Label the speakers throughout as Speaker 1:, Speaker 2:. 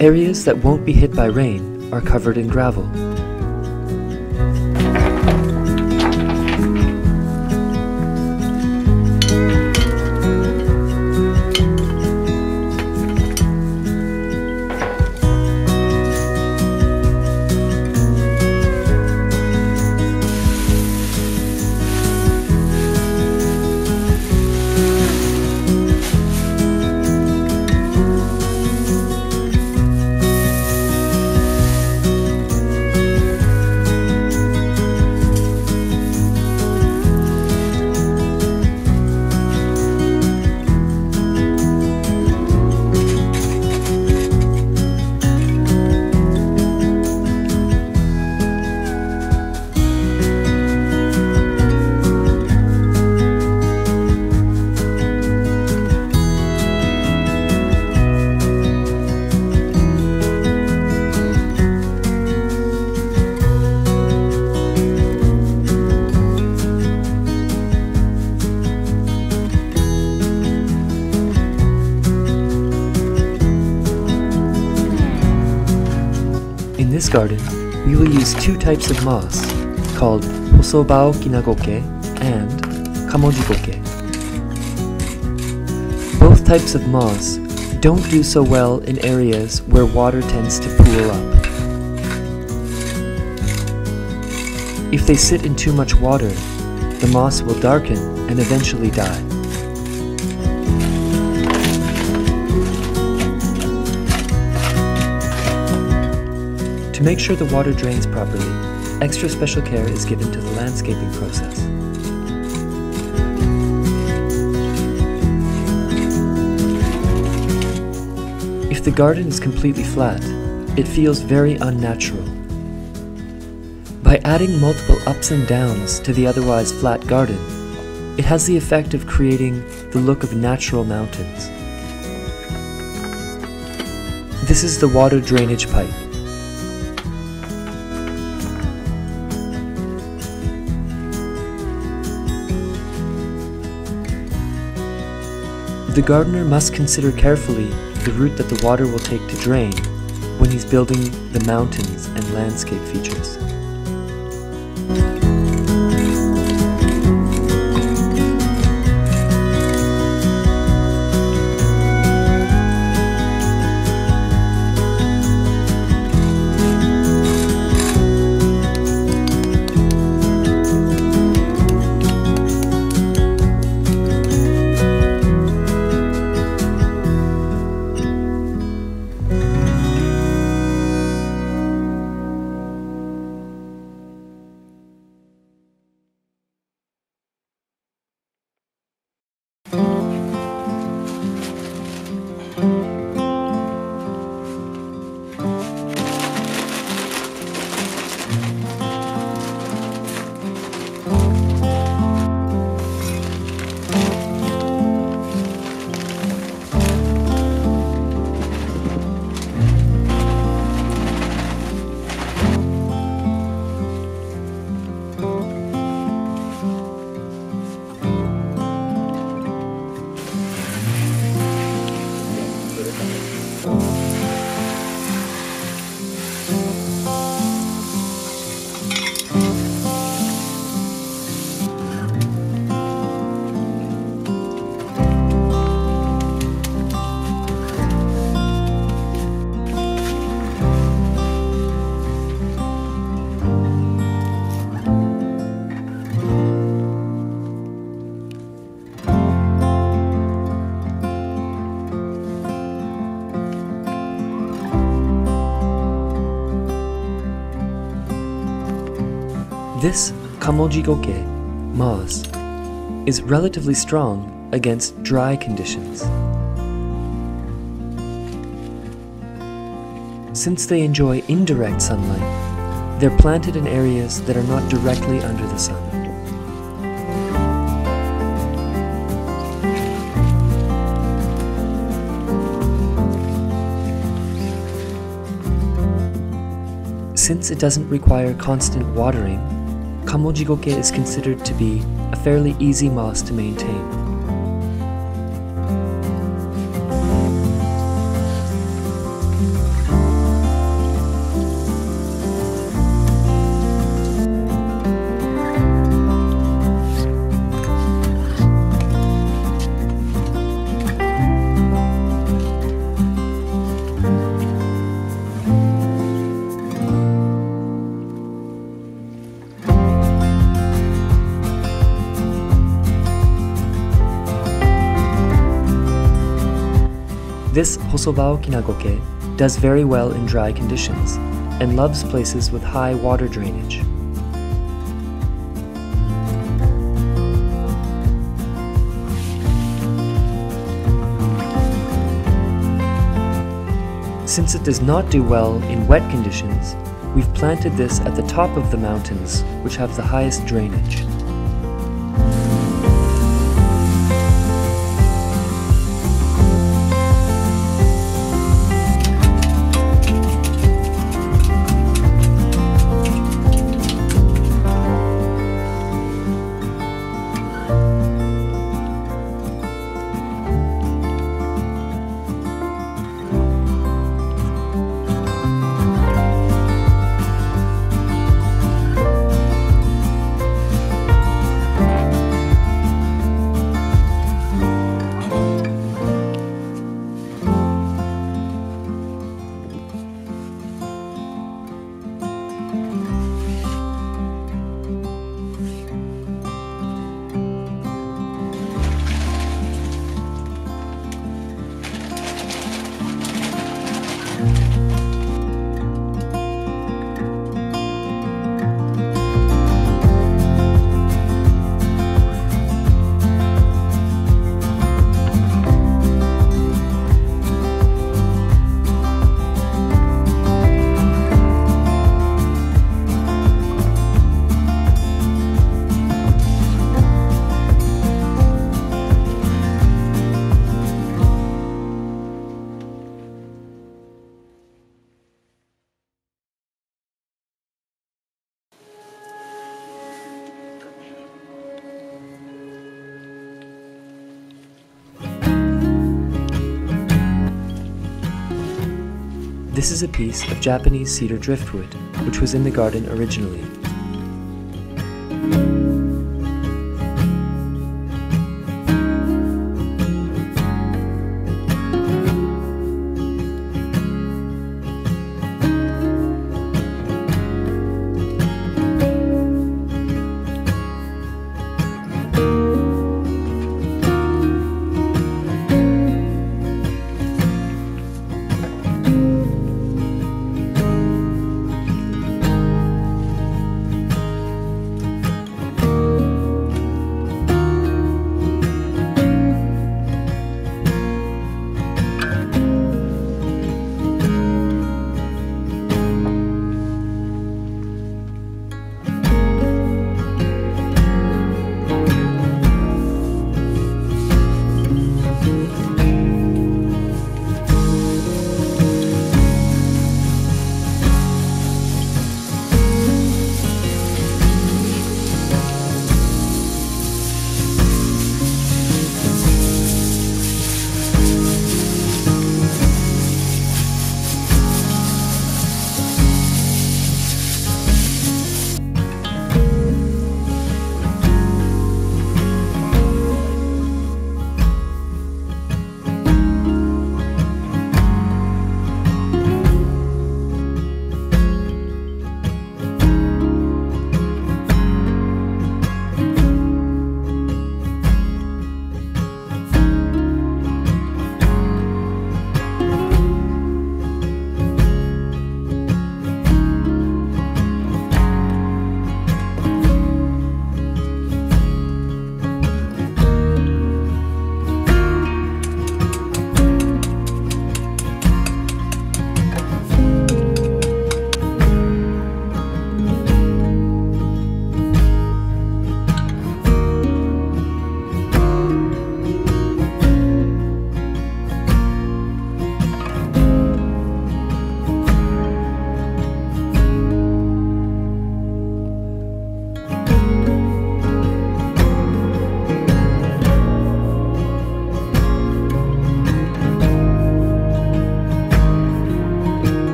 Speaker 1: Areas that won't be hit by rain are covered in gravel. In this garden, we will use two types of moss, called hosobaokinagoke and kamojigoke. Both types of moss don't do so well in areas where water tends to pool up. If they sit in too much water, the moss will darken and eventually die. To make sure the water drains properly, extra special care is given to the landscaping process. If the garden is completely flat, it feels very unnatural. By adding multiple ups and downs to the otherwise flat garden, it has the effect of creating the look of natural mountains. This is the water drainage pipe. The gardener must consider carefully the route that the water will take to drain when he's building the mountains and landscape features. This kamojigoke, moss, is relatively strong against dry conditions. Since they enjoy indirect sunlight, they're planted in areas that are not directly under the sun. Since it doesn't require constant watering, kamojigoke is considered to be a fairly easy moss to maintain. This Hosobaokinagoke does very well in dry conditions and loves places with high water drainage. Since it does not do well in wet conditions, we've planted this at the top of the mountains, which have the highest drainage. This is a piece of Japanese cedar driftwood, which was in the garden originally.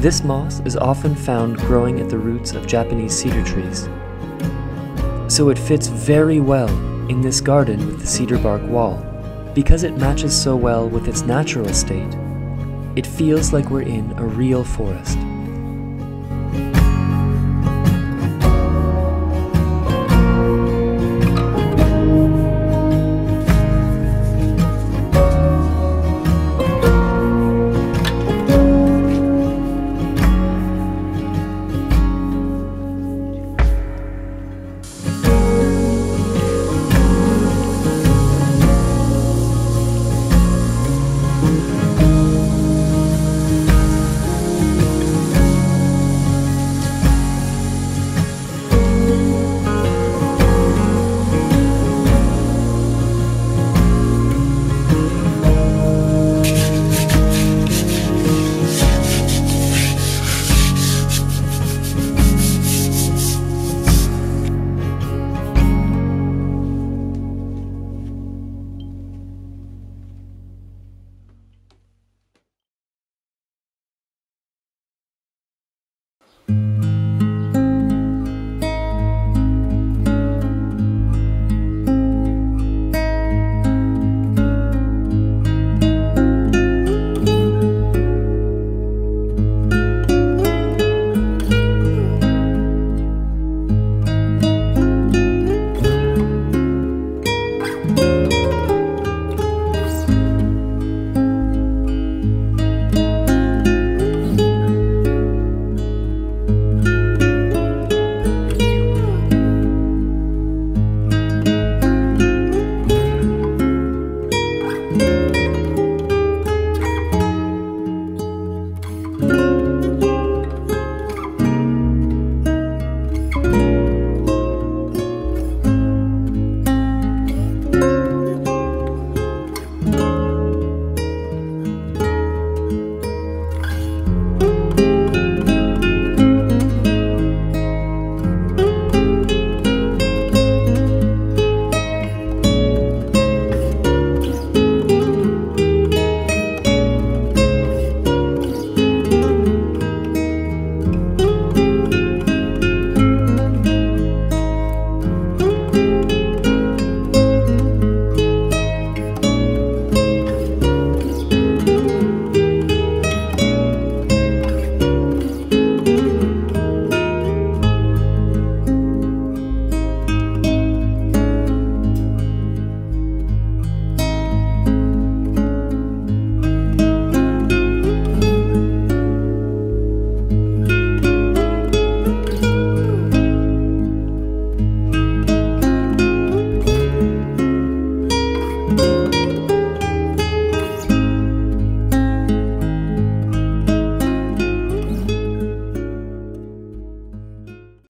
Speaker 1: This moss is often found growing at the roots of Japanese cedar trees, so it fits very well in this garden with the cedar bark wall. Because it matches so well with its natural state, it feels like we're in a real forest.